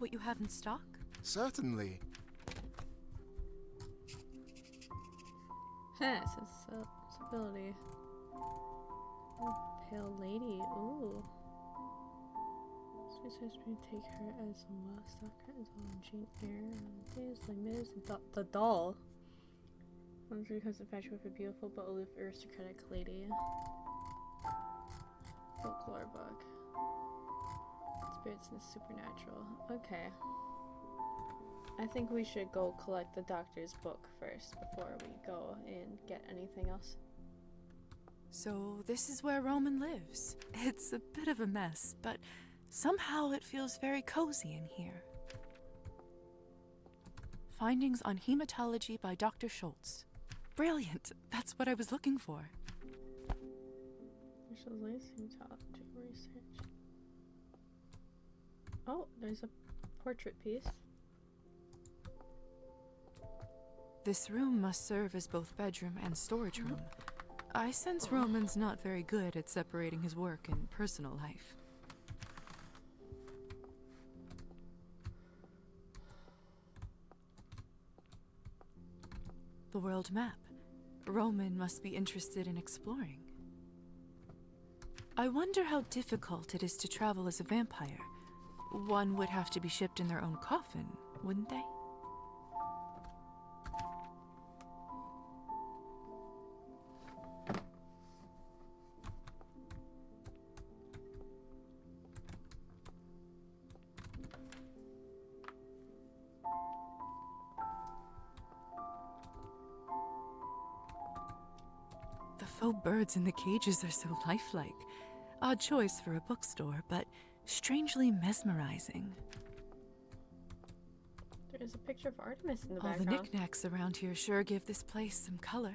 what you have in stock? Certainly. Sensibility. Oh, pale lady. Ooh. Supposed to take her as a well-stocked as on Jane Eyre. Days like Miz. The doll. One's because infatuated with a beautiful but aloof aristocratic lady. Folklore book. Spirits and the supernatural. Okay. I think we should go collect the doctor's book first before we go and get anything else. So this is where Roman lives. It's a bit of a mess, but somehow it feels very cozy in here. Findings on hematology by Dr. Schultz. Brilliant! That's what I was looking for. Hematology research. Oh, there's a portrait piece. This room must serve as both bedroom and storage room. I sense Roman's not very good at separating his work and personal life. The world map. Roman must be interested in exploring. I wonder how difficult it is to travel as a vampire. One would have to be shipped in their own coffin, wouldn't they? The faux birds in the cages are so lifelike. Odd choice for a bookstore, but strangely mesmerizing. There's a picture of Artemis in the All background. the knickknacks around here sure give this place some color.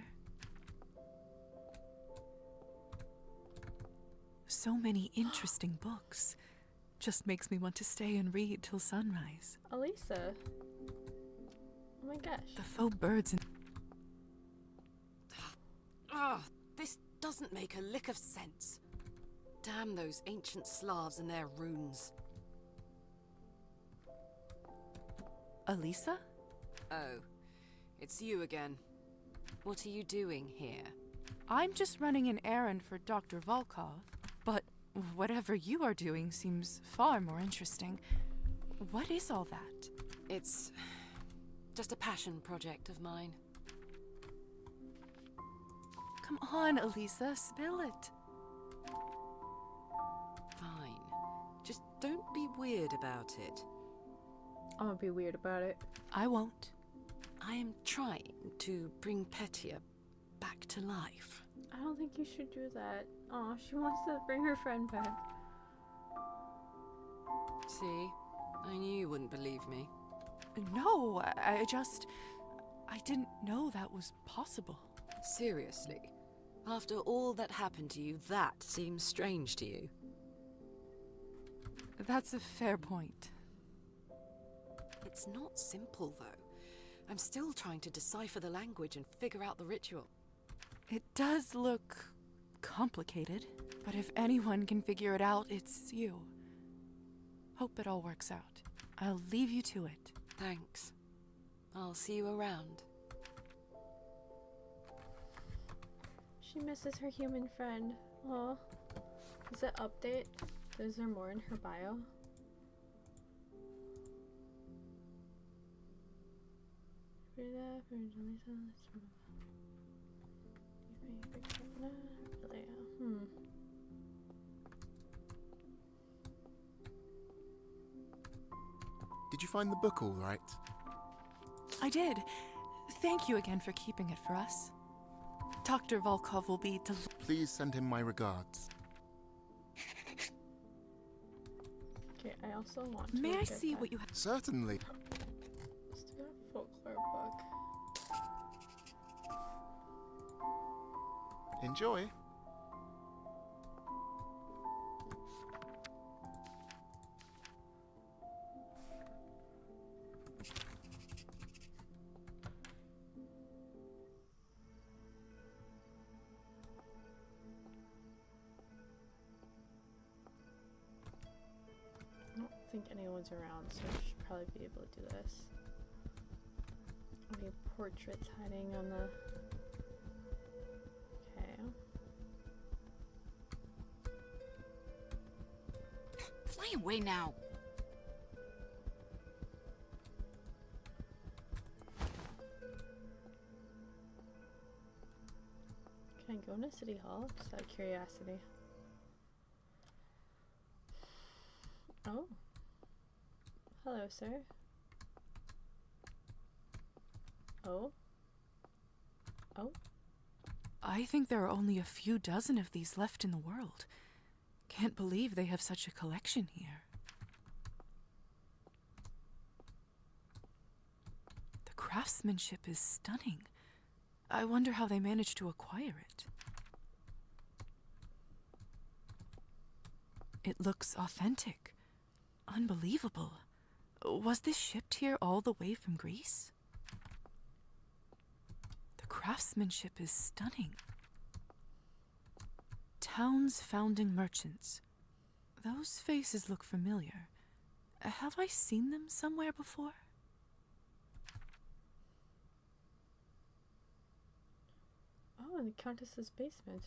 So many interesting books. Just makes me want to stay and read till sunrise. Elisa. Oh my gosh. The faux birds in... Ugh, this doesn't make a lick of sense. Damn those ancient Slavs and their runes. Elisa? Oh, it's you again. What are you doing here? I'm just running an errand for Dr. Volkov, but whatever you are doing seems far more interesting. What is all that? It's just a passion project of mine. Come on, Elisa, spill it. Fine. Just don't be weird about it. I'm gonna be weird about it. I won't. I am trying to bring Petia back to life. I don't think you should do that. Aw, she wants to bring her friend back. See? I knew you wouldn't believe me. No, I didn't know that was possible. Seriously? After all that happened to you, that seems strange to you? That's a fair point. It's not simple, though. I'm still trying to decipher the language and figure out the ritual. It does look complicated, but if anyone can figure it out, it's you. Hope it all works out. I'll leave you to it. Thanks. I'll see you around. She misses her human friend. Aw. Does it update? Is there more in her bio? Did you find the book all right? I did. Thank you again for keeping it for us. Dr. Volkov will be Please send him my regards. Okay, I also want to May I get see that. what you have? Certainly. Let's do a folklore book. Enjoy. think anyone's around, so I should probably be able to do this. Any portraits hiding on the... Okay. Fly away now. Can I go into City Hall? Just out of curiosity. Oh. Hello, sir. Oh. Oh. I think there are only a few dozen of these left in the world. Can't believe they have such a collection here. The craftsmanship is stunning. I wonder how they managed to acquire it. It looks authentic. Unbelievable. Was this shipped here all the way from Greece? The craftsmanship is stunning. Town's founding merchants. Those faces look familiar. Have I seen them somewhere before? Oh, in the Countess's basement.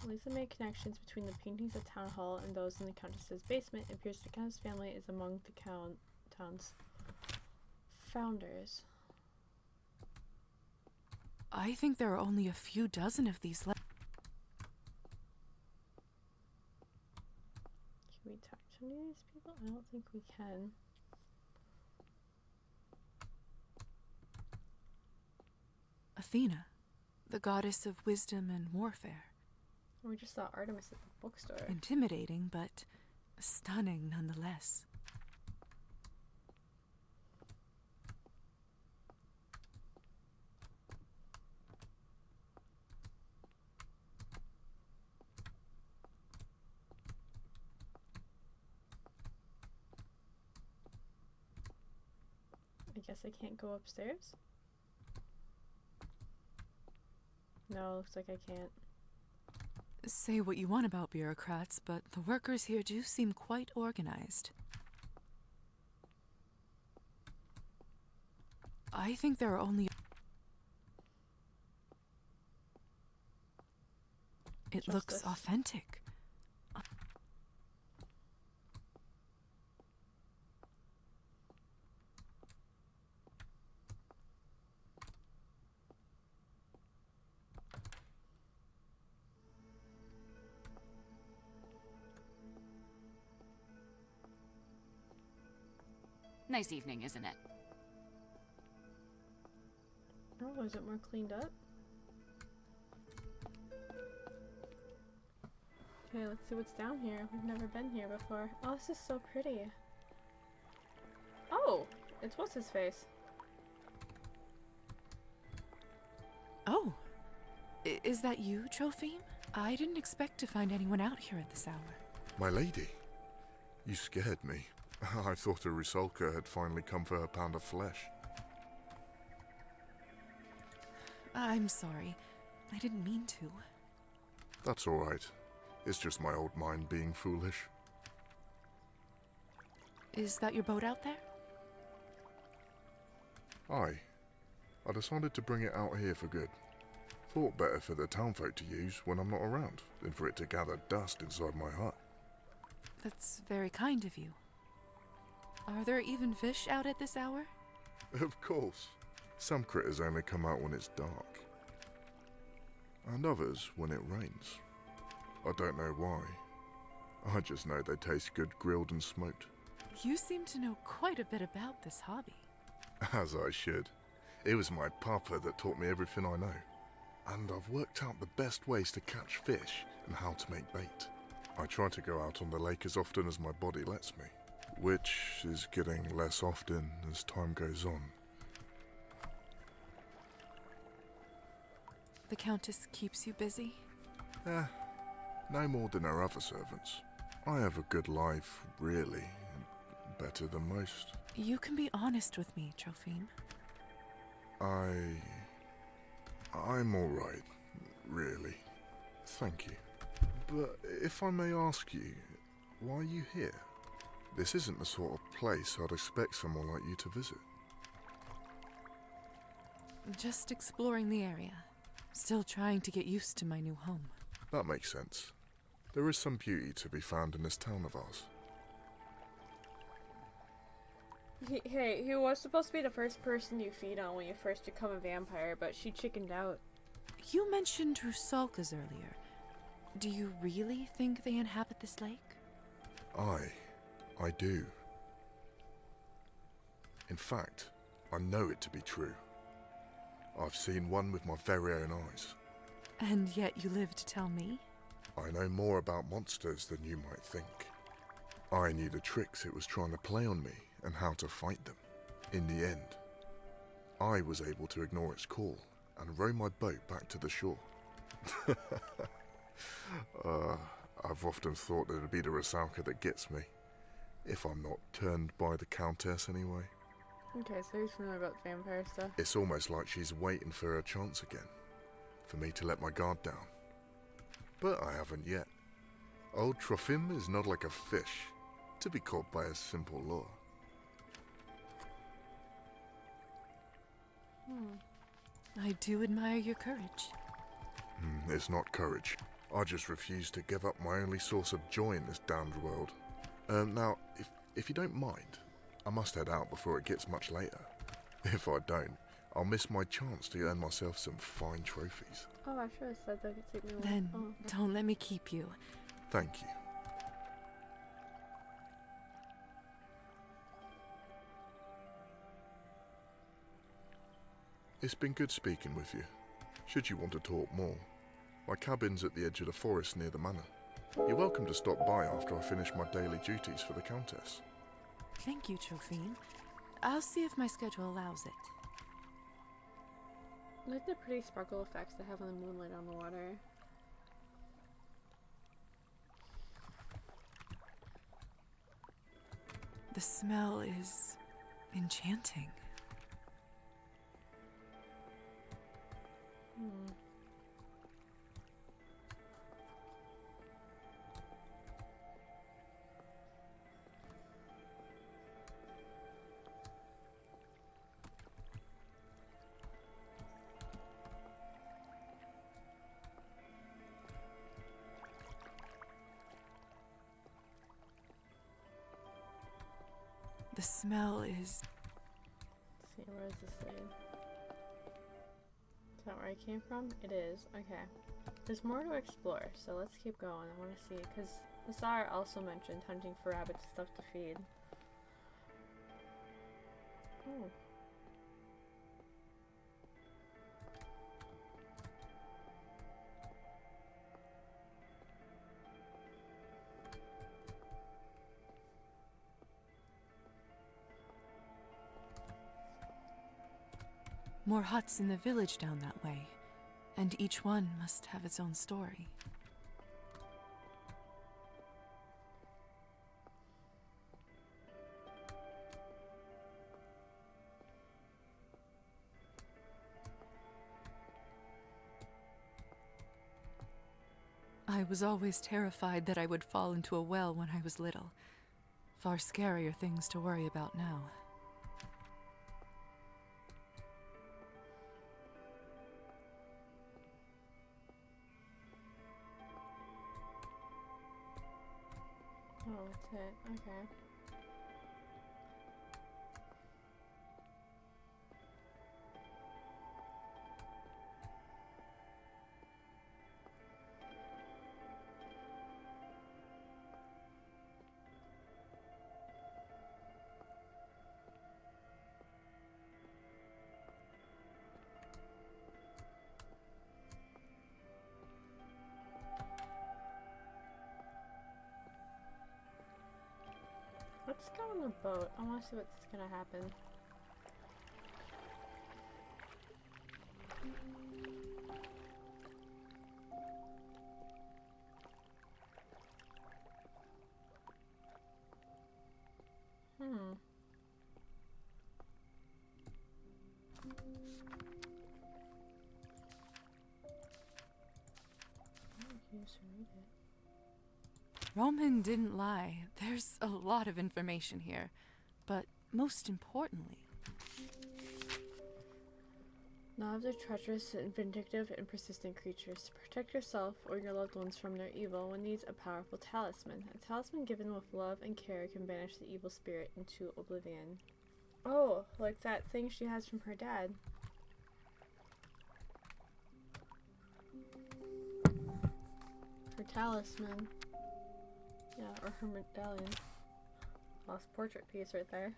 Lisa made connections between the paintings at Town Hall and those in the Countess's basement. It appears the Countess family is among the town's founders. I think there are only a few dozen of these left. Can we talk to any of these people? I don't think we can. Athena, the goddess of wisdom and warfare. We just saw Artemis at the bookstore. Intimidating, but stunning nonetheless. I guess I can't go upstairs? No, looks like I can't. Say what you want about bureaucrats, but the workers here do seem quite organized. I think there are only... It looks Justice. authentic. Nice evening, isn't it? Oh, is it more cleaned up? Okay, let's see what's down here. We've never been here before. Oh, this is so pretty. Oh, it's what's his face? Oh, is that you, Trophime? I didn't expect to find anyone out here at this hour. My lady, you scared me. I thought a Rusalka had finally come for her pound of flesh. I'm sorry. I didn't mean to. That's all right. It's just my old mind being foolish. Is that your boat out there? Aye. I decided to bring it out here for good. Thought better for the townfolk to use when I'm not around than for it to gather dust inside my hut. That's very kind of you. Are there even fish out at this hour? Of course. Some critters only come out when it's dark. And others when it rains. I don't know why. I just know they taste good grilled and smoked. You seem to know quite a bit about this hobby. As I should. It was my papa that taught me everything I know. And I've worked out the best ways to catch fish and how to make bait. I try to go out on the lake as often as my body lets me, which is getting less often as time goes on. The Countess keeps you busy? No more than her other servants. I have a good life, really. better than most. You can be honest with me, Trophine. I'm alright, really. Thank you. But if I may ask you, why are you here? This isn't the sort of place I'd expect someone like you to visit. Just exploring the area. Still trying to get used to my new home. That makes sense. There is some beauty to be found in this town of ours. Hey, he was supposed to be the first person you feed on when you first become a vampire, but she chickened out. You mentioned Rusalkas earlier. Do you really think they inhabit this lake? I do. In fact, I know it to be true. I've seen one with my very own eyes. And yet you live to tell me? I know more about monsters than you might think. I knew the tricks it was trying to play on me and how to fight them. In the end, I was able to ignore its call and row my boat back to the shore. I've often thought that it'd be the Rusalka that gets me, if I'm not turned by the Countess anyway. Okay, so he's familiar about vampire stuff. It's almost like she's waiting for her chance again, for me to let my guard down. But I haven't yet. Old Trofim is not like a fish, to be caught by a simple lure. I do admire your courage. It's not courage. I just refuse to give up my only source of joy in this damned world. Now, if you don't mind, I must head out before it gets much later. If I don't, I'll miss my chance to earn myself some fine trophies. Oh, I should have said that could take me away. Then Oh. don't let me keep you. Thank you. It's been good speaking with you. Should you want to talk more, my cabin's at the edge of the forest near the manor. You're welcome to stop by after I finish my daily duties for the Countess. Thank you, Trophine. I'll see if my schedule allows it. I like the pretty sparkle effects they have on the moonlight on the water. The smell is enchanting. The smell is... Let's see, where is this lead? Is that where I came from? It is. Okay. There's more to explore, so let's keep going. I want to see, because Nassar also mentioned hunting for rabbits and stuff to feed. Oh. more huts in the village down that way, and each one must have its own story. I was always terrified that I would fall into a well when I was little. Far scarier things to worry about now. Oh, that's it. Okay. Let's go on the boat. I want to see what's gonna happen. Hmm. You just read it. Roman didn't lie. There's a lot of information here. But most importantly, Knobs are treacherous and vindictive and persistent creatures. To protect yourself or your loved ones from their evil, one needs a powerful talisman. A talisman given with love and care can banish the evil spirit into oblivion. Oh, like that thing she has from her dad. Her talisman. Yeah, or her medallion. Lost portrait piece right there.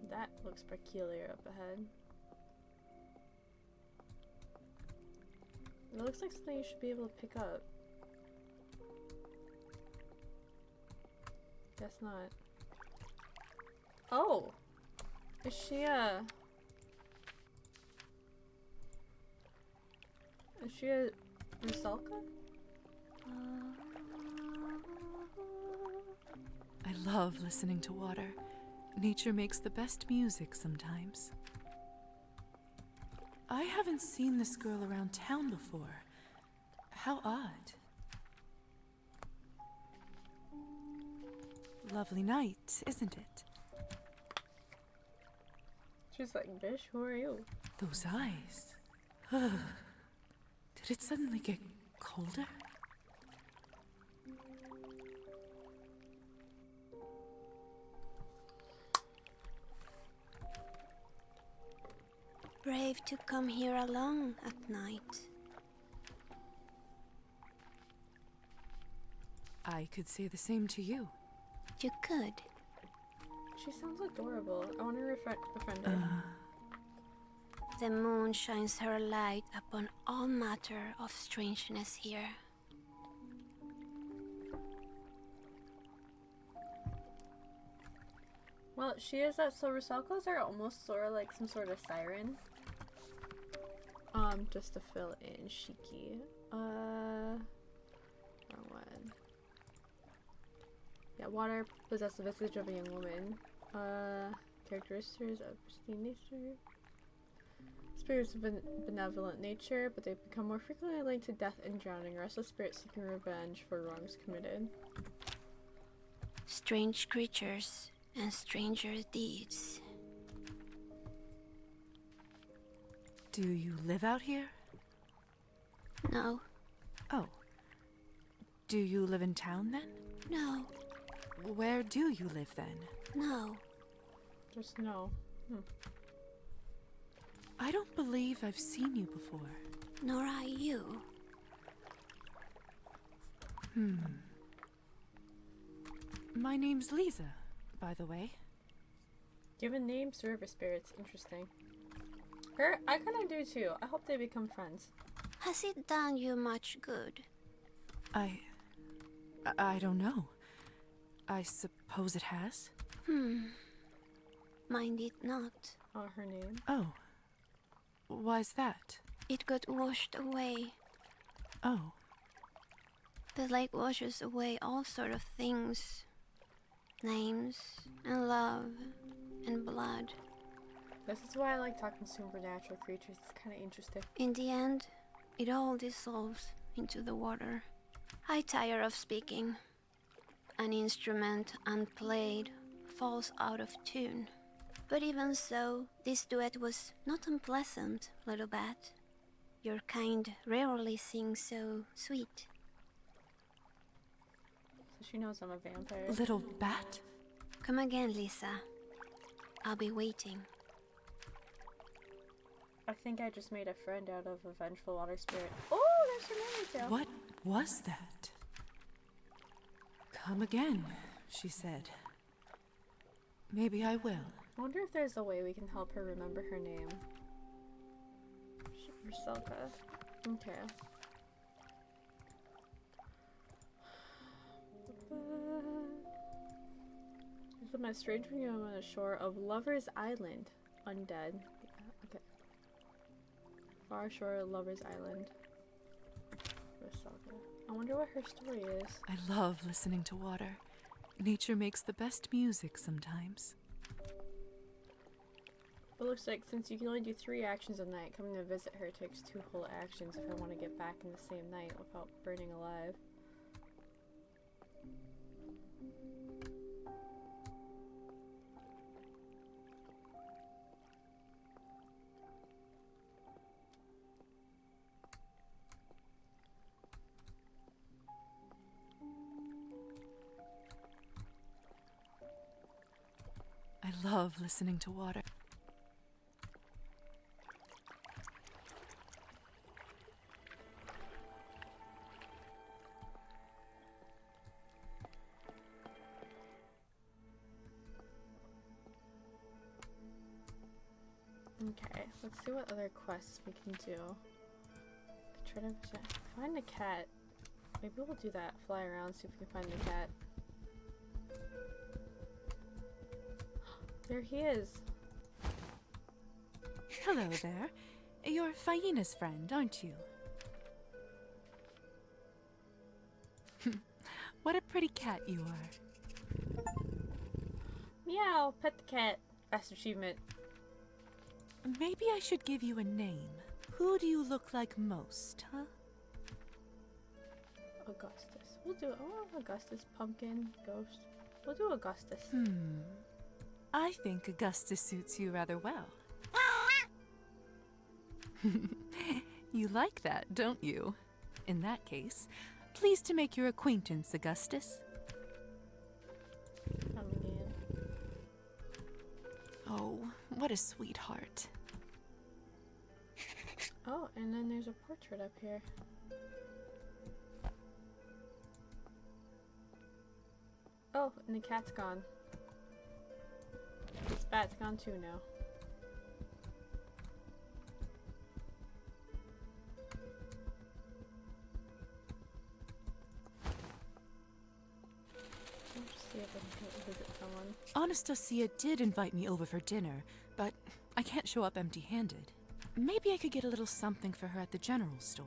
That looks peculiar up ahead. It looks like something you should be able to pick up. Guess not. Oh! Is she a Rusalka? I love listening to water. Nature makes the best music sometimes. I haven't seen this girl around town before. How odd. Lovely night, isn't it? She's like, bitch, who are you? Those eyes. Did it suddenly get colder? Brave to come here alone at night. I could say the same to you. You could. She sounds adorable. I want to befriend her. The moon shines her light upon all matter of strangeness here. Well, she is that. So Rusalkas are almost sort of like some sort of siren. Just to fill in Shiki. Wrong one. Yeah, water possess the visage of a young woman. Characteristics of pristine nature. Spirits of benevolent nature, but they become more frequently linked to death and drowning. Restless spirits seeking revenge for wrongs committed. Strange creatures and stranger deeds. Do you live out here? No, Oh. Do you live in town then? no, Where do you live then? no. Just no. I don't believe I've seen you before. Nor are you. My name's Lisa, by the way. Given names to river spirits, interesting. I kind of do too. I hope they become friends. Has it done you much good? I don't know. I suppose it has. Mine did not. Her name. Oh. Why's that? It got washed away. Oh. The lake washes away all sort of things. Names, and love, and blood. This is why I like talking supernatural creatures. It's kind of interesting. In the end, it all dissolves into the water. I tire of speaking. An instrument unplayed falls out of tune. But even so, this duet was not unpleasant, little bat. Your kind rarely sing so sweet. So she knows I'm a vampire. Little bat? Come again, Lisa. I'll be waiting. I think I just made a friend out of a vengeful water spirit. Oh, there's her name too. What was that? Come again, she said. Maybe I will. I wonder if there's a way we can help her remember her name. Rusalka. Okay. This is my strange when you're on the shore of Lover's Island. Undead. Yeah, okay. Far shore of Lover's Island. Rusalka. I wonder what her story is. I love listening to water. Nature makes the best music sometimes. It looks like since you can only do 3 actions a night, coming to visit her takes 2 whole actions if I want to get back in the same night without burning alive. I love listening to water. Okay, let's see what other quests we can do. Try to find a cat. Maybe we'll do that. Fly around, see if we can find the cat. There he is. Hello there. You're Faina's friend, aren't you? What a pretty cat you are. Meow, pet the cat. Best achievement. Maybe I should give you a name. Who do you look like most, huh? Augustus. We'll do Augustus, Pumpkin, Ghost. We'll do Augustus. I think Augustus suits you rather well. You like that, don't you? In that case, pleased to make your acquaintance, Augustus. Come again. Oh, what a sweetheart. Oh, and then there's a portrait up here. Oh, and the cat's gone. This bat's gone too now. Let's just see if I can go visit someone. Anastasia did invite me over for dinner, but I can't show up empty-handed. Maybe I could get a little something for her at the general store.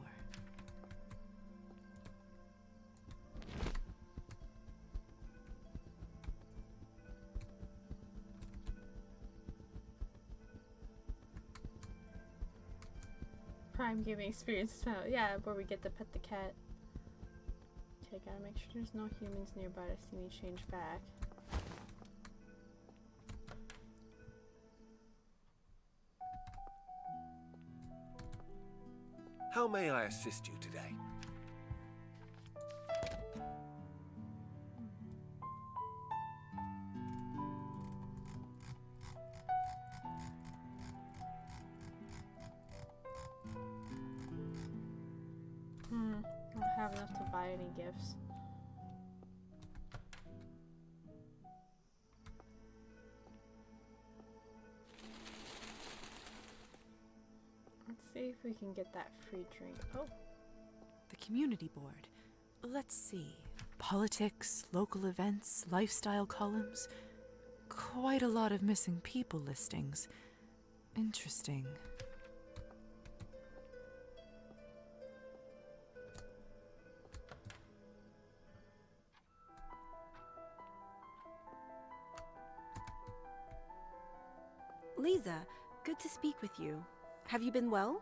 Prime gaming experience. So yeah, where we get to pet the cat. Okay, gotta make sure there's no humans nearby to see me change back. How may I assist you today? I don't have enough to buy any gifts. Let's see if we can get that free drink. Oh, The community board. Let's see. Politics, local events, lifestyle columns. Quite a lot of missing people listings. Interesting. Lisa, good to speak with you. Have you been well?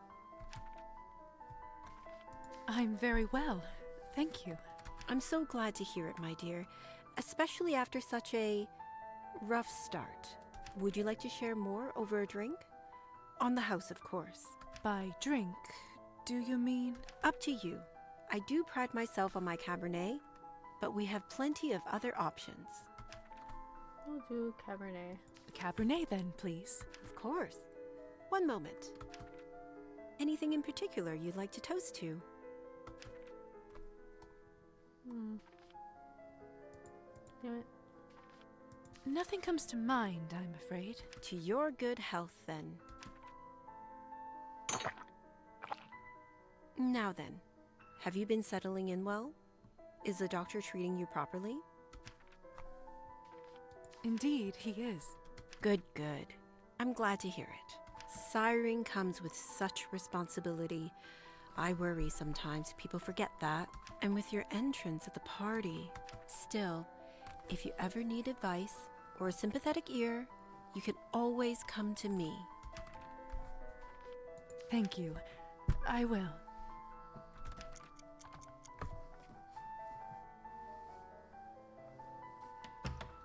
I'm very well, thank you. I'm so glad to hear it, my dear, especially after such a rough start. Would you like to share more over a drink? On the house, of course. By drink, do you mean? Up to you. I do pride myself on my Cabernet, but we have plenty of other options. we'll do Cabernet. A Cabernet then, please. Of course. One moment. Anything in particular you'd like to toast to? Damn it. Nothing comes to mind, I'm afraid. To your good health, then. Now then, have you been settling in well? Is the doctor treating you properly? Indeed, he is. Good, good. I'm glad to hear it. Siring comes with such responsibility. I worry sometimes people forget that. And with your entrance at the party, still, if you ever need advice or a sympathetic ear, you can always come to me. Thank you. I will.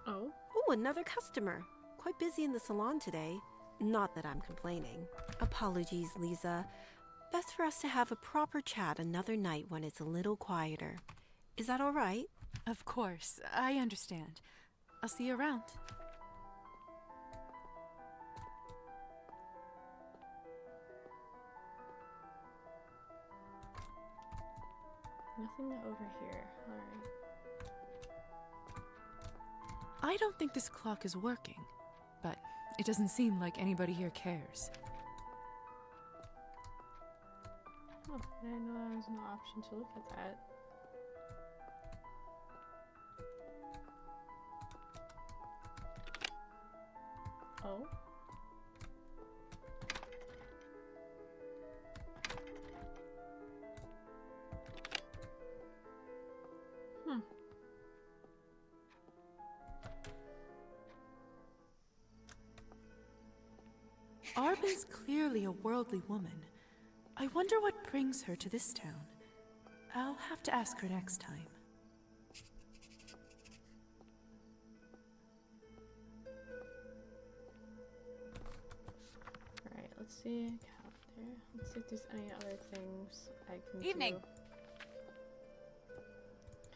Oh? Oh, another customer. Quite busy in the salon today. Not that I'm complaining. Apologies, Lisa. Best for us to have a proper chat another night when it's a little quieter. Is that all right? Of course, I understand. I'll see you around. Nothing over here. Alright. I don't think this clock is working, but it doesn't seem like anybody here cares. Oh, I didn't know there was an option to look at that. Oh? Hmm. Arbin's clearly a worldly woman. I wonder what brings her to this town. I'll have to ask her next time. Alright, let's see. Calendar. Let's see if there's any other things I can do. Evening.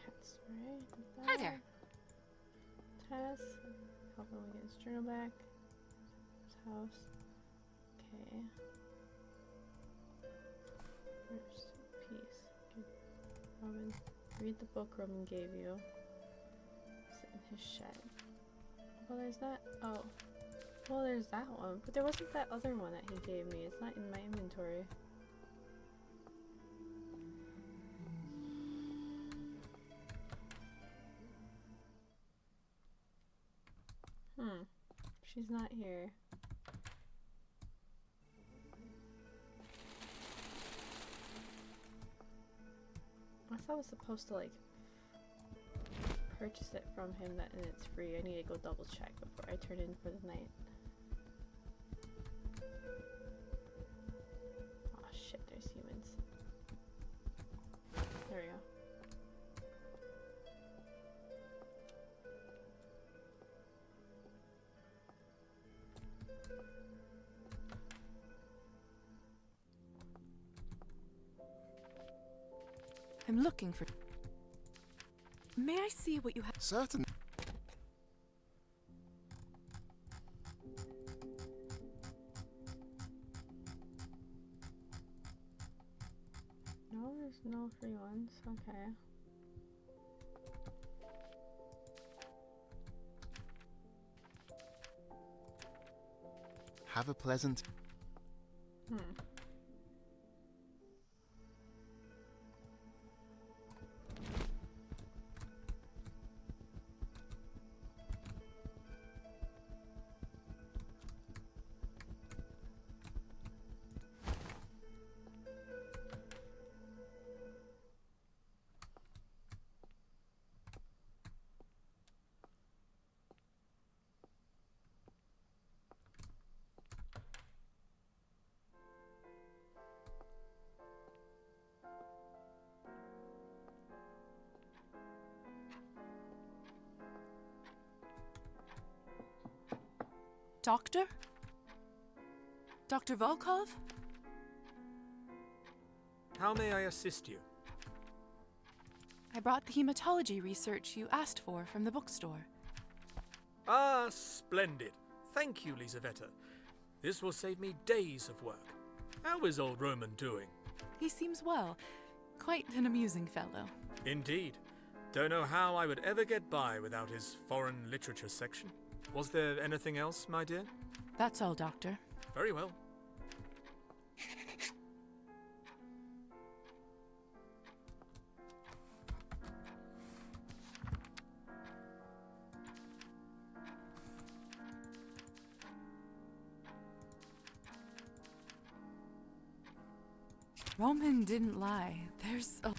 Cat spray. Hi there. Tess. Help him get his journal back. His house. Okay. First piece. Give Robin. Read the book Roman gave you. Sit in his shed. Well, there's that. Oh. Well, there's that one. But there wasn't that other one that he gave me. It's not in my inventory. She's not here. I thought I was supposed to like purchase it from him and it's free. I need to go double check before I turn in for the night. Oh shit, there's humans. There we go. I'm looking for... May I see what you have? Certain. No, there's no free ones. Okay. Have a pleasant... Hmm. Doctor? Dr. Volkov? How may I assist you? I brought the hematology research you asked for from the bookstore. Ah, splendid. Thank you, Lisaveta. This will save me days of work. How is old Roman doing? He seems well. Quite an amusing fellow. Indeed. Don't know how I would ever get by without his foreign literature section. Was there anything else, my dear? That's all, Doctor. Very well. Roman didn't lie. There's a.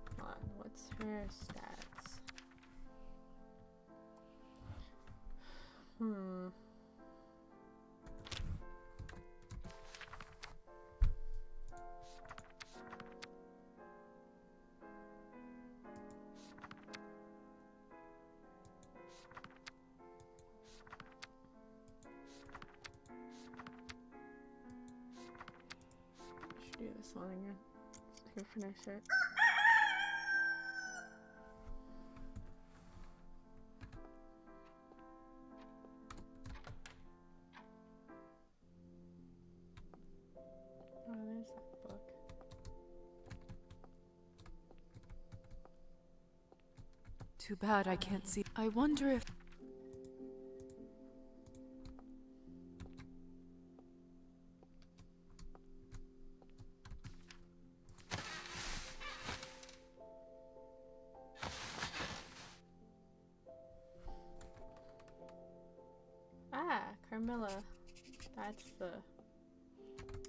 Come on, what's her stats? I should do this one again. So I can finish it. Oh, there's that book. Too bad I can't see. I wonder if. Ah, Carmilla. That's the. I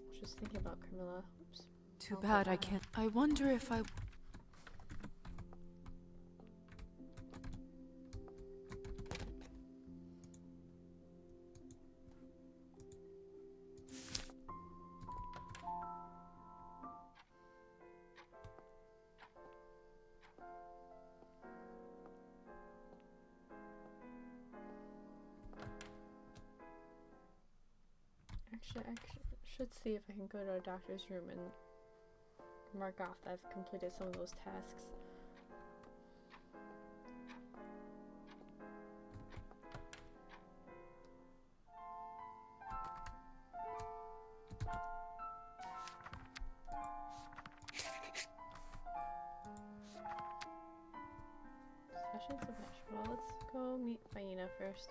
was just thinking about Carmilla. Oops. Too bad I can't. I wonder if I. Actually, I should see if I can go to a doctor's room and mark off that I've completed some of those tasks. Sessions of vegetable. Let's go meet Faina first.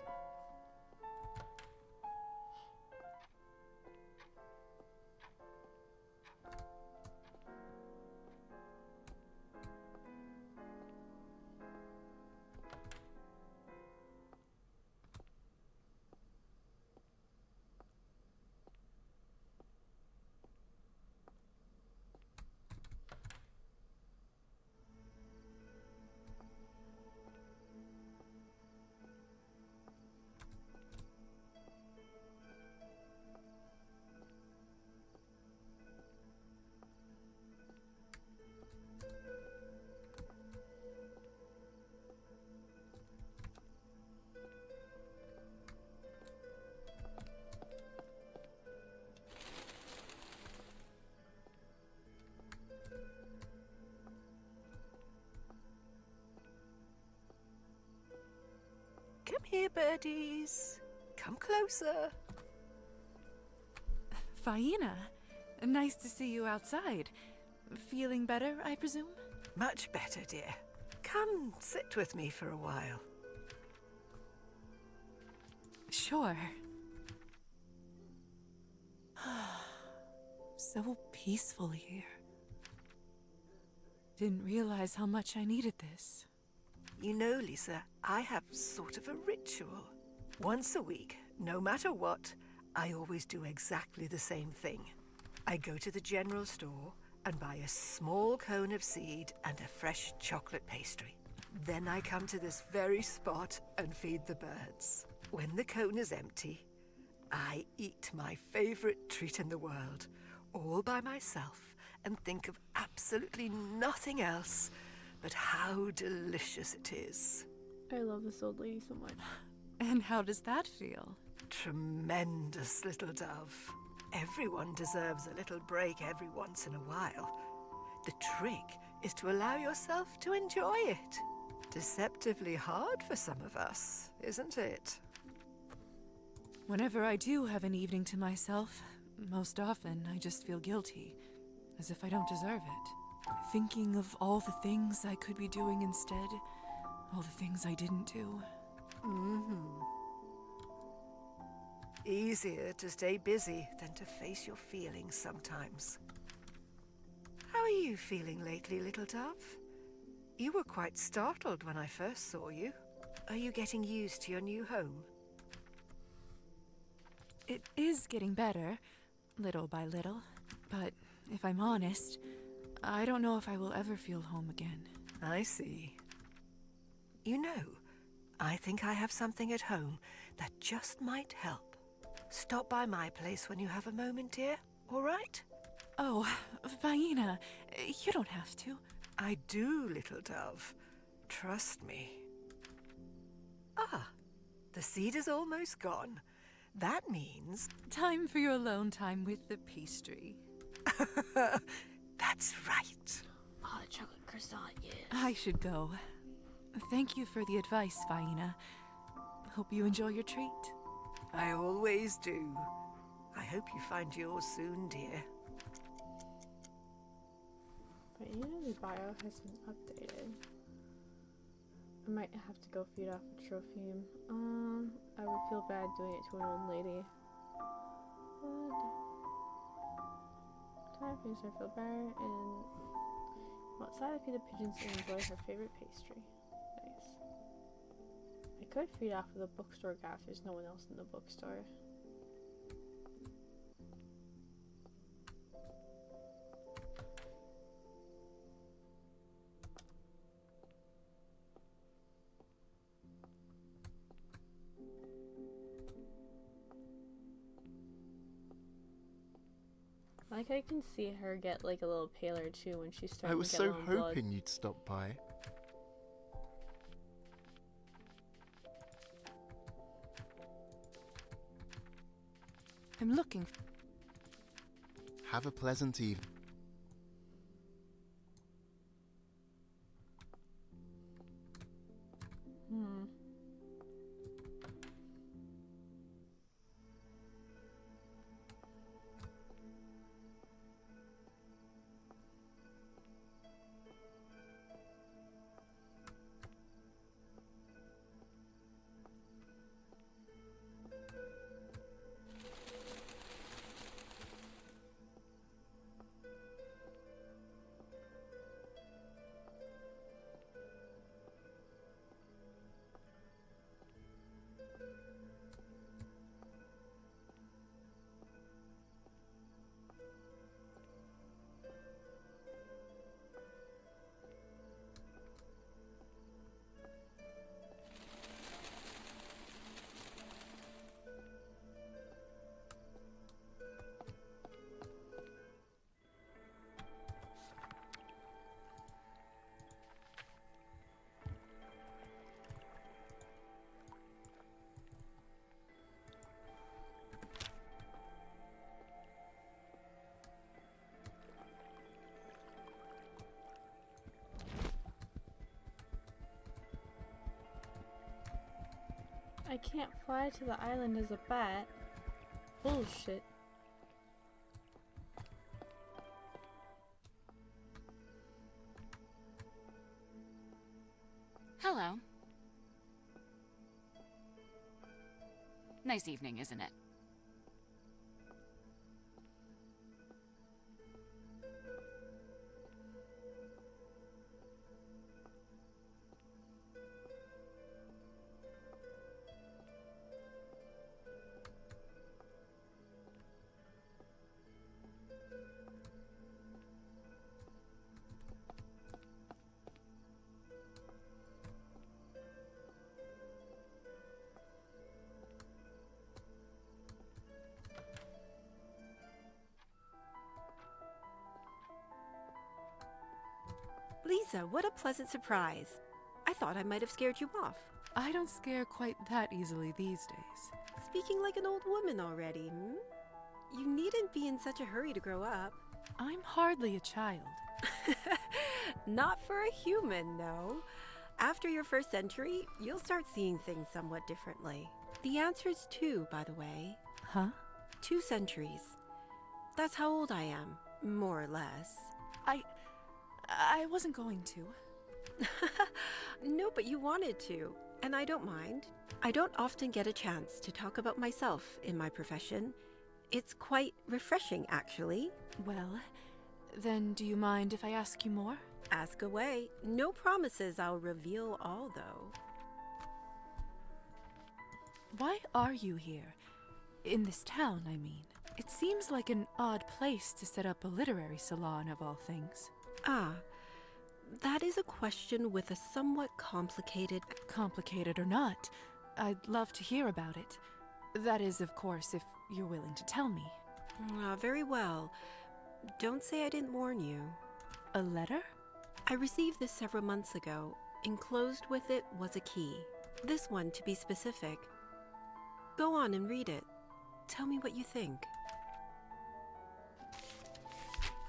Come here, birdies. Come closer. Faina, nice to see you outside. Feeling better, I presume? Much better, dear. Come sit with me for a while. Sure. So peaceful here. Didn't realize how much I needed this. You know, Lisa, I have sort of a ritual. Once a week, no matter what, I always do exactly the same thing. I go to the general store and buy a small cone of seed and a fresh chocolate pastry. Then I come to this very spot and feed the birds. When the cone is empty, I eat my favorite treat in the world, all by myself, and think of absolutely nothing else but how delicious it is. I love this old lady so much. And how does that feel? Tremendous, little dove. Everyone deserves a little break every once in a while. The trick is to allow yourself to enjoy it. Deceptively hard for some of us, isn't it? Whenever I do have an evening to myself, most often I just feel guilty, as if I don't deserve it. Thinking of all the things I could be doing instead, all the things I didn't do. Easier to stay busy than to face your feelings sometimes. How are you feeling lately, little dove? You were quite startled when I first saw you. Are you getting used to your new home? It is getting better, little by little. But if I'm honest, I don't know if I will ever feel home again. I see. You know, I think I have something at home that just might help. Stop by my place when you have a moment, dear, all right? Oh, Vaina, you don't have to. I do, little dove. Trust me. Ah, the seed is almost gone. That means... Time for your alone time with the pastry. That's right. Oh, the chocolate croissant, yes. I should go. Thank you for the advice, Vaina. Hope you enjoy your treat. I always do. I hope you find yours soon, dear. But you know the bio has been updated. I might have to go feed off a trophy. I would feel bad doing it to an old lady. Time finish, I feel better, and outside I feed the pigeons and enjoy her favorite pastry. Nice. I could feed off of the bookstore guy if there's no one else in the bookstore. Like I can see her get like a little paler too when she's starting I was to get so low on blood. hoping you'd stop by. I'm looking. Have a pleasant evening. I can't fly to the island as a bat. Bullshit. Hello. Nice evening, isn't it? Lisa, what a pleasant surprise. I thought I might have scared you off. I don't scare quite that easily these days. Speaking like an old woman already, hmm? You needn't be in such a hurry to grow up. I'm hardly a child. Not for a human, no. After your first century, you'll start seeing things somewhat differently. The answer is 2, by the way. Huh? 2 centuries. That's how old I am, more or less. I wasn't going to. No, but you wanted to, and I don't mind. I don't often get a chance to talk about myself in my profession. It's quite refreshing, actually. Well, then do you mind if I ask you more? Ask away. No promises I'll reveal all, though. Why are you here? In this town, I mean. It seems like an odd place to set up a literary salon of all things. Ah, that is a question with a somewhat complicated... Complicated or not, I'd love to hear about it. That is, of course, if you're willing to tell me. Very well. Don't say I didn't warn you. A letter? I received this several months ago. Enclosed with it was a key. This one, to be specific. Go on and read it. Tell me what you think.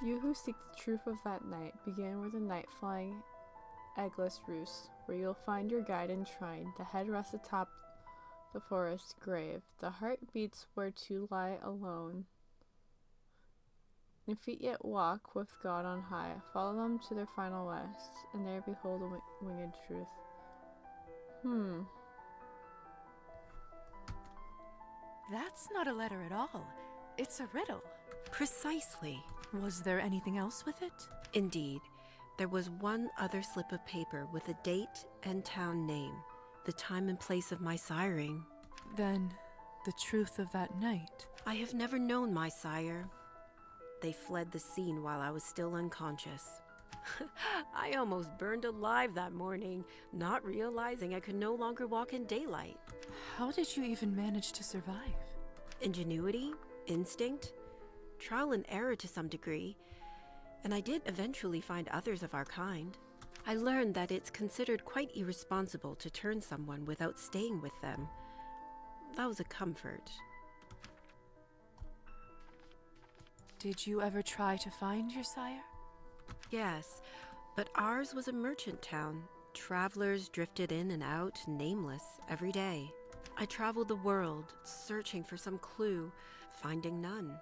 You who seek the truth of that night, begin where the night flying eggless roosts, where you'll find your guide enshrined. The head rests atop the forest grave. The heart beats where two lie alone. Your feet yet walk with God on high. Follow them to their final rest, and there behold a winged truth. That's not a letter at all. It's a riddle. Precisely. Was there anything else with it? Indeed. There was one other slip of paper with a date and town name, the time and place of my siring. Then, the truth of that night. I have never known my sire. They fled the scene while I was still unconscious. I almost burned alive that morning, not realizing I could no longer walk in daylight. How did you even manage to survive? Ingenuity, instinct, trial and error to some degree, and I did eventually find others of our kind. I learned that it's considered quite irresponsible to turn someone without staying with them. That was a comfort. Did you ever try to find your sire? Yes, but ours was a merchant town. Travelers drifted in and out, nameless, every day. I traveled the world, searching for some clue, finding none.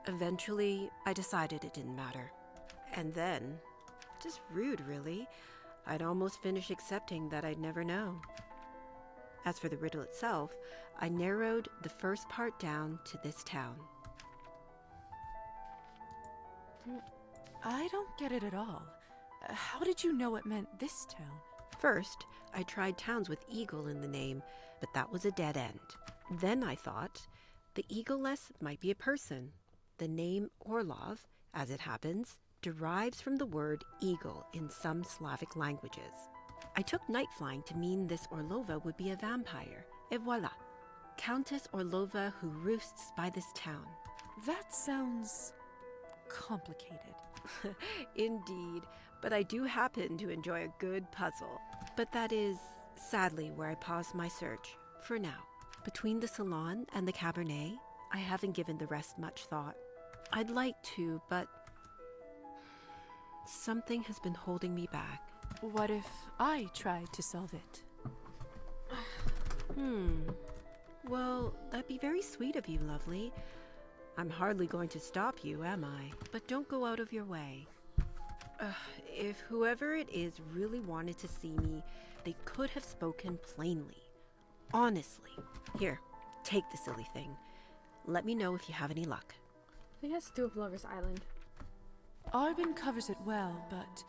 Eventually, I decided it didn't matter. And then, just rude really, I'd almost finished accepting that I'd never know. As for the riddle itself, I narrowed the first part down to this town. I don't get it at all. How did you know it meant this town? First, I tried towns with eagle in the name, but that was a dead end. Then I thought, the eagle-less might be a person. The name Orlov, as it happens, derives from the word eagle in some Slavic languages. I took night flying to mean this Orlova would be a vampire. Et voila, Countess Orlova who roosts by this town. That sounds complicated. Indeed, but I do happen to enjoy a good puzzle. But that is, sadly, where I paused my search, for now. Between the salon and the Cabernet, I haven't given the rest much thought. I'd like to, but something has been holding me back. What if I tried to solve it? Well, that'd be very sweet of you, lovely. I'm hardly going to stop you, am I? But don't go out of your way. If whoever it is really wanted to see me, they could have spoken plainly. Honestly. Here, take the silly thing. Let me know if you have any luck. I think it has to do with Lover's Island. Arbin covers it well, but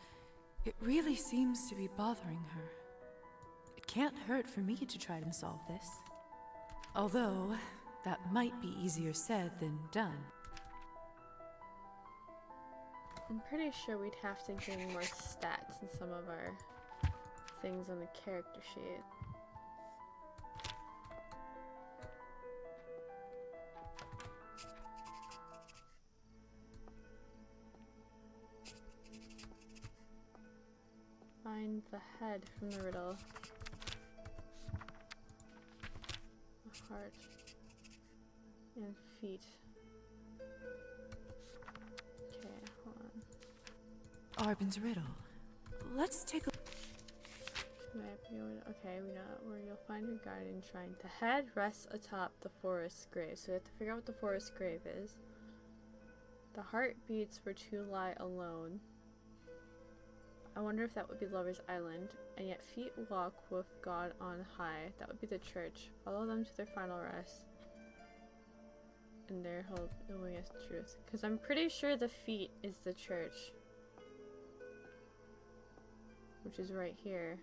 it really seems to be bothering her. It can't hurt for me to try and solve this. Although, that might be easier said than done. I'm pretty sure we'd have to gain more stats in some of our things on the character sheet. Find the head from the riddle. A heart. And feet. Okay, hold on. Arbin's riddle. Let's take a... Okay, we know where you'll find your guide enshrined. The head rests atop the forest grave. So we have to figure out what the forest grave is. The heart beats where two lie alone. I wonder if that would be Lover's Island. And yet feet walk with God on high. That would be the church. Follow them to their final rest. And there hold the wing as truth. Because I'm pretty sure the feet is the church. Which is right here.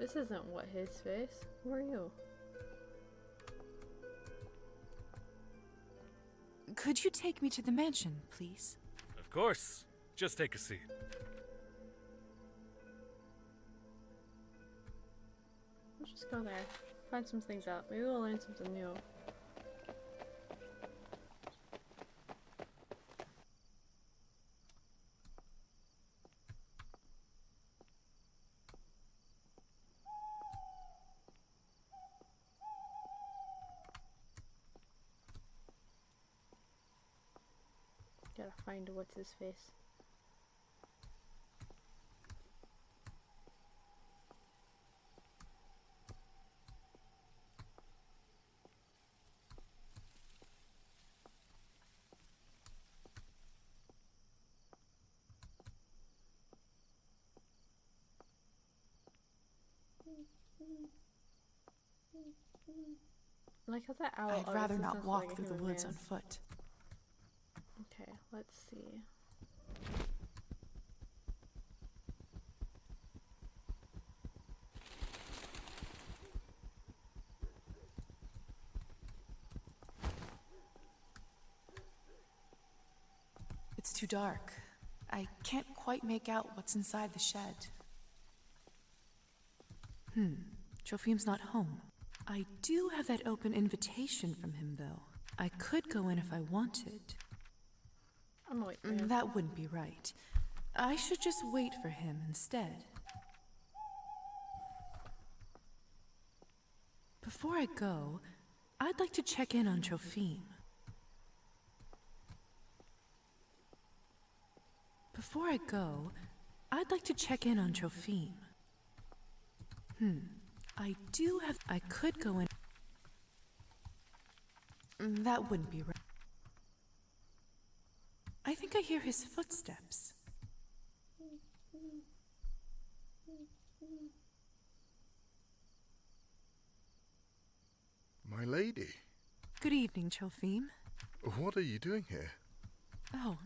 This isn't what his face. Who are you? Could you take me to the mansion, please? Of course. Just take a seat. Let's just go there. Find some things out. Maybe we'll learn something new. Gotta find what's his face. Like how that owl. I'd rather this not doesn't walk sound like a through the human woods man. on foot. Okay, let's see. It's too dark. I can't quite make out what's inside the shed. Trophim's not home. I do have that open invitation from him, though. I could go in if I wanted. I'm gonna wait for him. That wouldn't be right. I should just wait for him instead. Before I go, I'd like to check in on Trophim. Before I go, I'd like to check in on Trophim. I could go in. That wouldn't be right. I think I hear his footsteps. My lady, Good evening, Trophim. what are you doing here? Oh,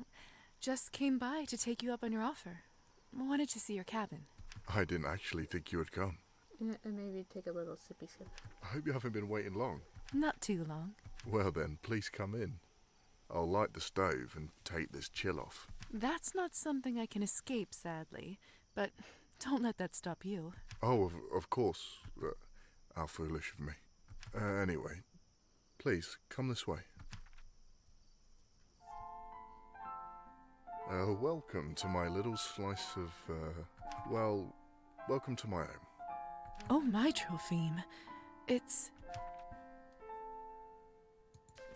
just came by to take you up on your offer. Wanted to see your cabin. I didn't actually think you would come. And maybe take a little sippy sip. I hope you haven't been waiting long. Not too long. Well then, please come in. I'll light the stove and take this chill off. That's not something I can escape, sadly. But don't let that stop you. Oh, of course. How foolish of me. Anyway, please, come this way. Welcome to my little slice of, welcome to my home. Oh, my Trophim. It's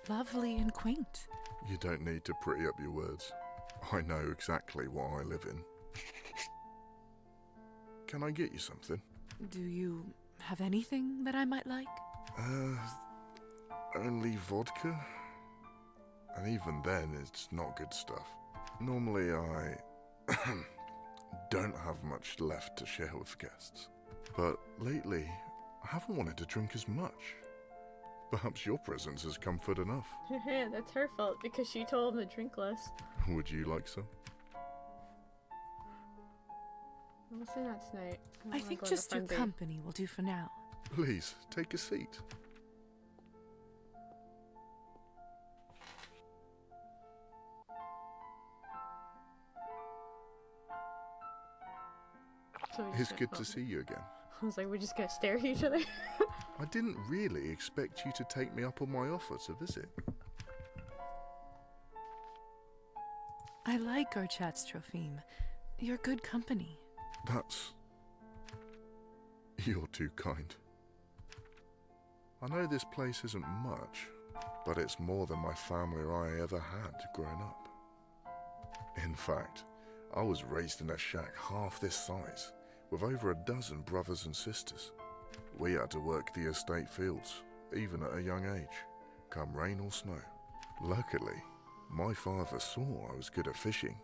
lovely and quaint. You don't need to pretty up your words. I know exactly what I live in. Can I get you something? Do you have anything that I might like? Only vodka? And even then, it's not good stuff. Normally, I don't have much left to share with guests. But lately, I haven't wanted to drink as much. Perhaps your presence is comfort enough. That's her fault because she told him to drink less. Would you like some? We'll see that tonight. don't I wanna think go on a just your frenzy. company will do for now. Please, take a seat. So we It's just good went to home. see you again. I was like, we're just gonna stare at each other. I didn't really expect you to take me up on my offer to visit. I like our chats, Trophim. You're good company. That's... You're too kind. I know this place isn't much, but it's more than my family or I ever had growing up. In fact, I was raised in a shack half this size, with over a dozen brothers and sisters. We had to work the estate fields, even at a young age, come rain or snow. Luckily, my father saw I was good at fishing,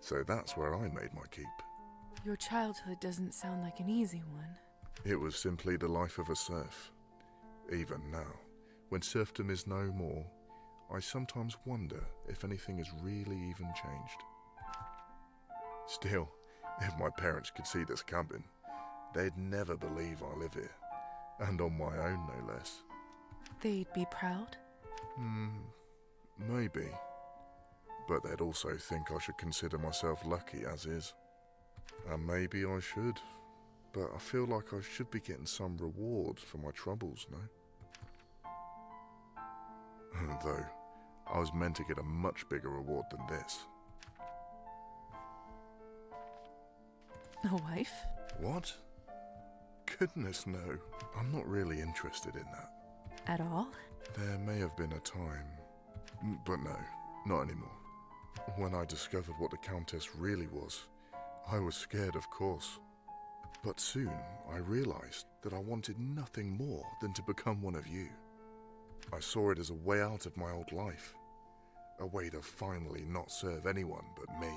so that's where I made my keep. Your childhood doesn't sound like an easy one. It was simply the life of a serf. Even now, when serfdom is no more, I sometimes wonder if anything has really even changed. Still, if my parents could see this cabin, They'd never believe I live here. And on my own, no less. They'd be proud? Maybe. But they'd also think I should consider myself lucky as is. And maybe I should. But I feel like I should be getting some reward for my troubles, no? Though, I was meant to get a much bigger reward than this. A wife? What? Goodness no. I'm not really interested in that. At all? There may have been a time. But no, not anymore. When I discovered what the Countess really was, I was scared, of course. But soon I realized that I wanted nothing more than to become one of you. I saw it as a way out of my old life. A way to finally not serve anyone but me.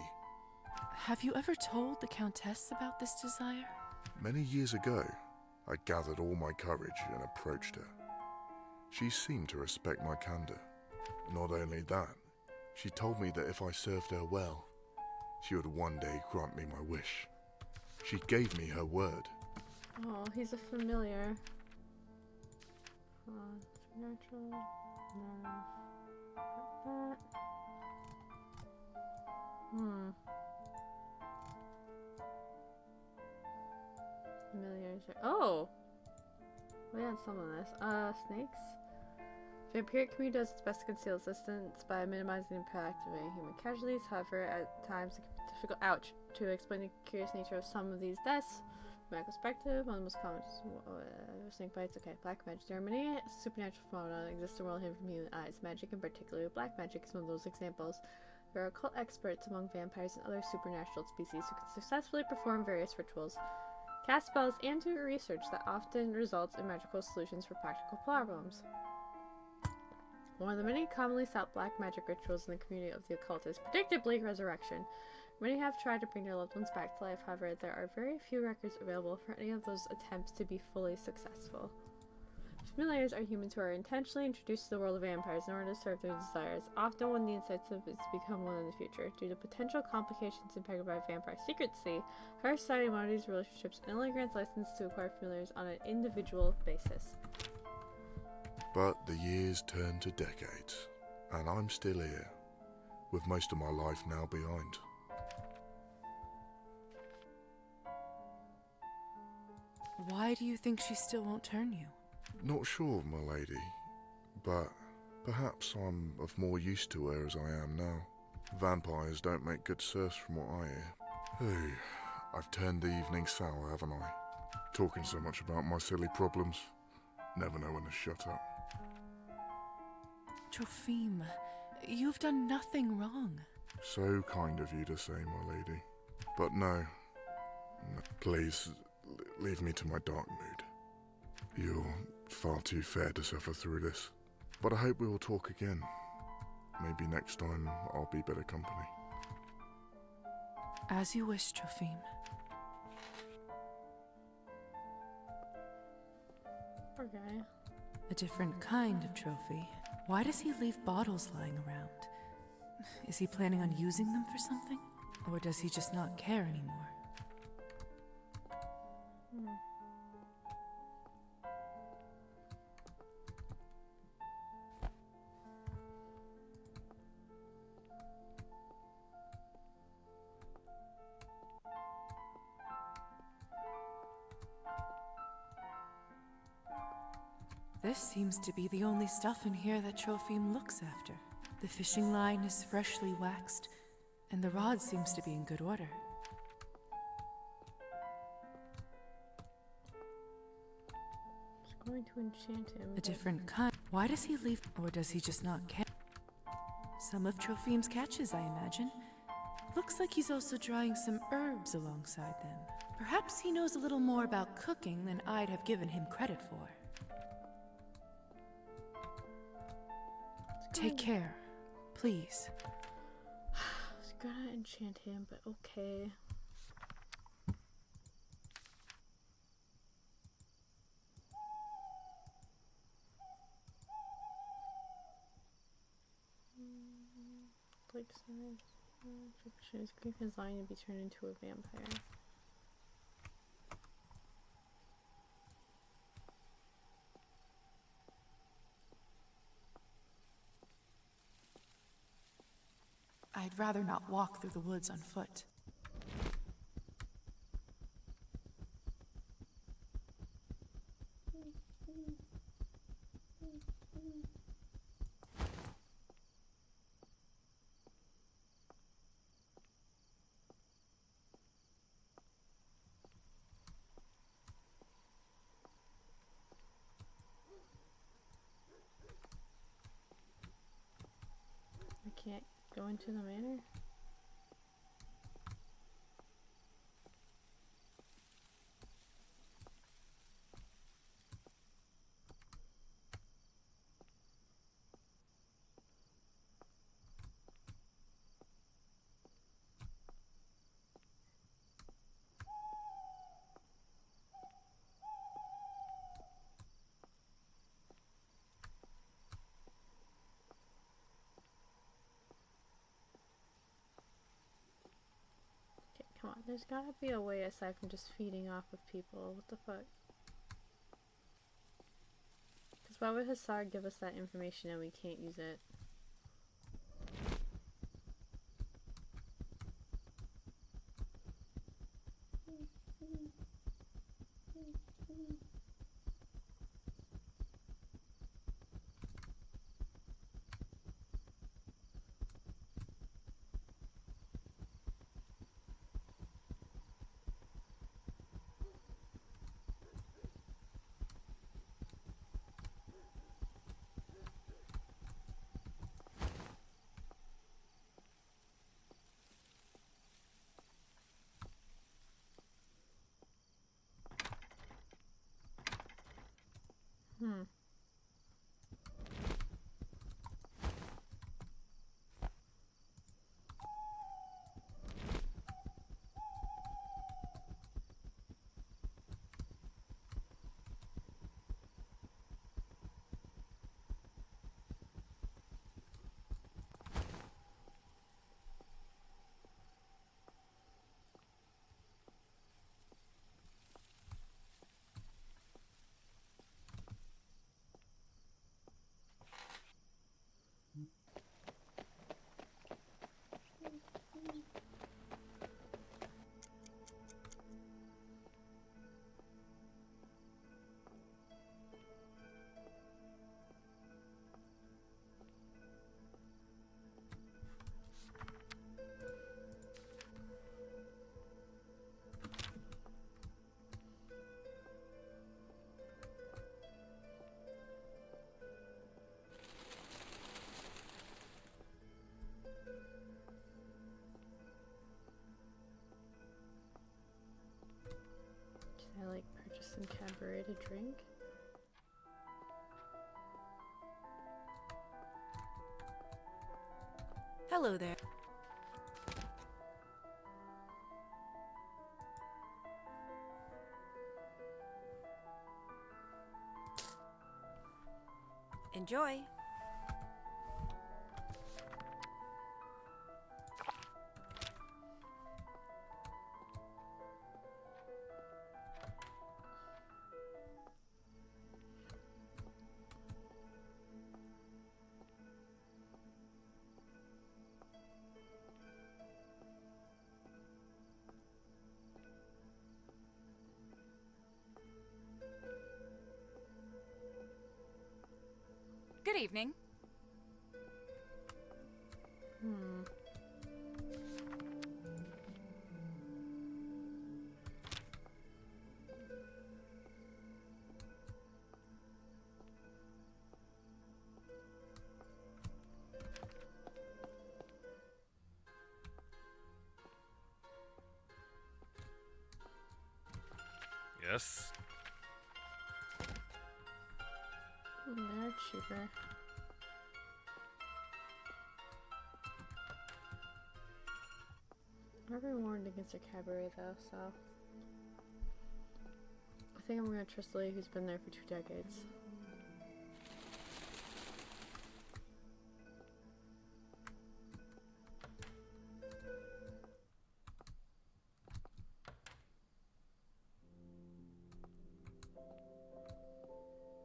Have you ever told the Countess about this desire? Many years ago, I gathered all my courage and approached her. She seemed to respect my candor. Not only that, she told me that if I served her well, she would one day grant me my wish. She gave me her word. Oh, he's a familiar. Supernatural. No. Got that. Familiars. Oh! We had some of this. Snakes. Vampiric community does its best to conceal existence by minimizing the impact of any human casualties. However, at times it can be difficult, to explain the curious nature of some of these deaths. From my perspective, one of the most common snake bites. Okay, black magic. There are many supernatural phenomena that exist in the world hidden from human eyes. Magic, in particular, black magic, is one of those examples. There are occult experts among vampires and other supernatural species who can successfully perform various rituals, cast spells, and do research that often results in magical solutions for practical problems. One of the many commonly sought black magic rituals in the community of the occult is predictably resurrection. Many have tried to bring their loved ones back to life, however, there are very few records available for any of those attempts to be fully successful. Familiars are humans who are intentionally introduced to the world of vampires in order to serve their desires, often when the incentive is to become one in the future. Due to potential complications impacted by vampire secrecy, higher society monitors relationships and only grants license to acquire familiars on an individual basis. But the years turn to decades, and I'm still here, with most of my life now behind. Why do you think she still won't turn you? Not sure, my lady, but perhaps I'm of more use to her as I am now. Vampires don't make good serfs from what I hear. Hey, I've turned the evening sour, haven't I? Talking so much about my silly problems. Never know when to shut up. Trophime, you've done nothing wrong. So kind of you to say, my lady. But no, please, leave me to my dark mood. You're far too fair to suffer through this. But I hope we will talk again. Maybe next time I'll be better company. As you wish, Trophime. Poor guy. A different kind of trophy. Why does he leave bottles lying around? Is he planning on using them for something? Or does he just not care anymore? This seems to be the only stuff in here that Trophime looks after. The fishing line is freshly waxed, and the rod seems to be in good order. It's going to enchant him. A different kind. Why does he leave, or does he just not care? Some of Trophime's catches, I imagine. Looks like he's also drying some herbs alongside them. Perhaps he knows a little more about cooking than I'd have given him credit for. Take care, please. I was gonna enchant him, but okay. Like size. Grief is lying to be turned into a vampire. I'd rather not walk through the woods on foot. I can't go into the manor? Okay, come on. There's gotta be a way aside from just feeding off of people. What the fuck? Because why would Hussar give us that information and we can't use it? Hmm. Can I like purchase some Cabernet to drink? Hello there. Enjoy. Good evening. Hmm. Yes? They're cheaper. I've been warned against a Cabernet though, so I think I'm gonna trust Lily, who's been there for 2 decades.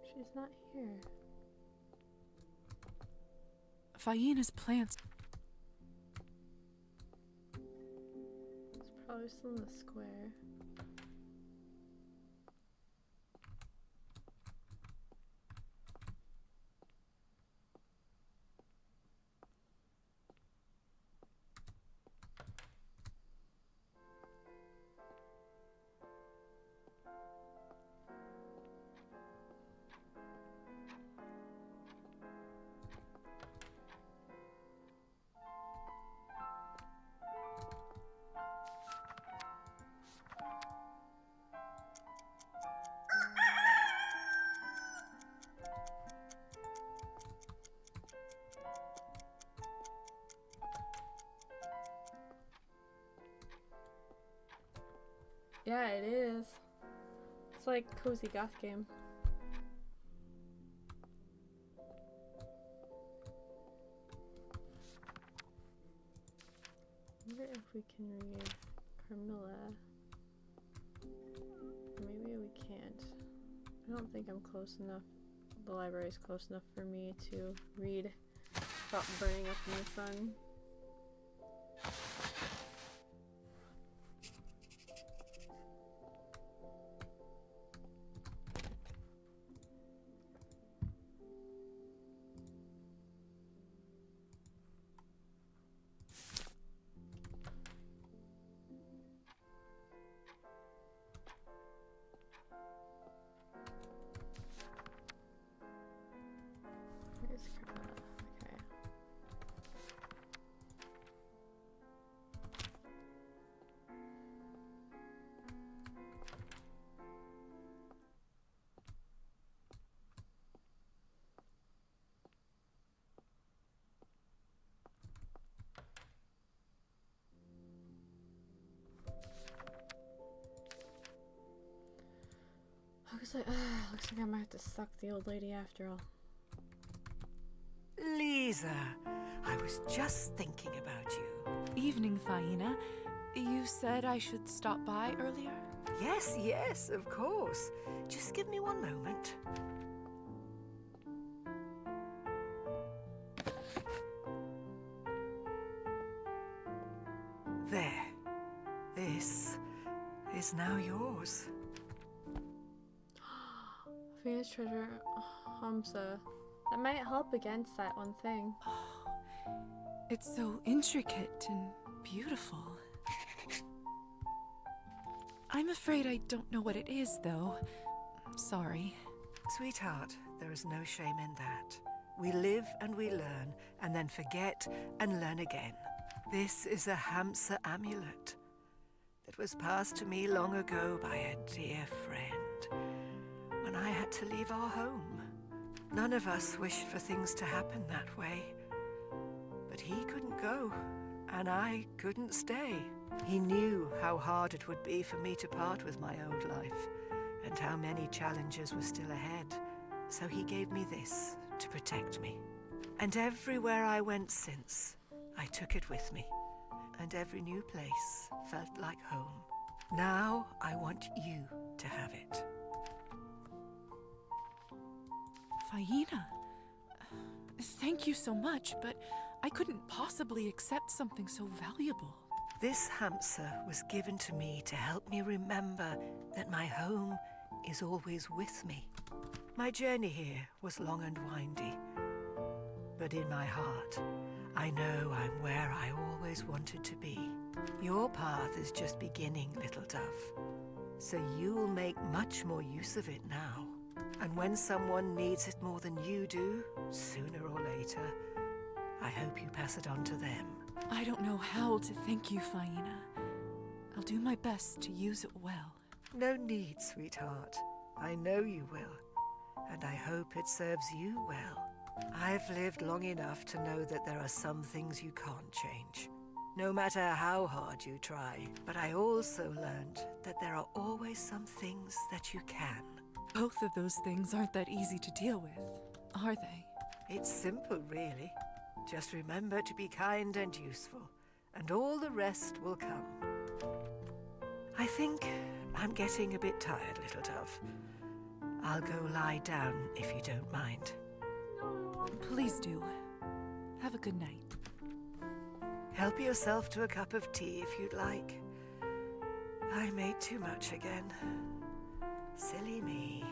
She's not here. Faiina's plants. Oh, we're still in the square. Yeah, it is. It's like cozy goth game. I wonder if we can read Carmilla. Maybe we can't. I don't think I'm close enough. The library is close enough for me to read without burning up in the sun. Where's Carmilla? Okay. Looks like I might have to suck the old lady after all. Lisa, I was just thinking about you. Evening, Faina. You said I should stop by earlier? Yes, yes, of course. Just give me one moment. There. This is now yours. Venus treasure, Hamza. That might help against that one thing. It's so intricate and beautiful. I'm afraid I don't know what it is, though. Sorry. Sweetheart, there is no shame in that. We live and we learn, and then forget and learn again. This is a Hamsa amulet that was passed to me long ago by a dear friend when I had to leave our home. None of us wished for things to happen that way. But he couldn't go, and I couldn't stay. He knew how hard it would be for me to part with my old life, and how many challenges were still ahead. So he gave me this to protect me. And everywhere I went since, I took it with me. And every new place felt like home. Now I want you to have it. Faina, thank you so much, but I couldn't possibly accept something so valuable. This Hamsa was given to me to help me remember that my home is always with me. My journey here was long and windy, but in my heart, I know I'm where I always wanted to be. Your path is just beginning, little dove, so you'll make much more use of it now. And when someone needs it more than you do, sooner or later, I hope you pass it on to them. I don't know how to thank you, Faina. I'll do my best to use it well. No need, sweetheart. I know you will, and I hope it serves you well. I've lived long enough to know that there are some things you can't change, no matter how hard you try. But I also learned that there are always some things that you can. Both of those things aren't that easy to deal with, are they? It's simple, really. Just remember to be kind and useful, and all the rest will come. I think I'm getting a bit tired, little dove. I'll go lie down if you don't mind. Please do. Have a good night. Help yourself to a cup of tea if you'd like. I made too much again. Silly me.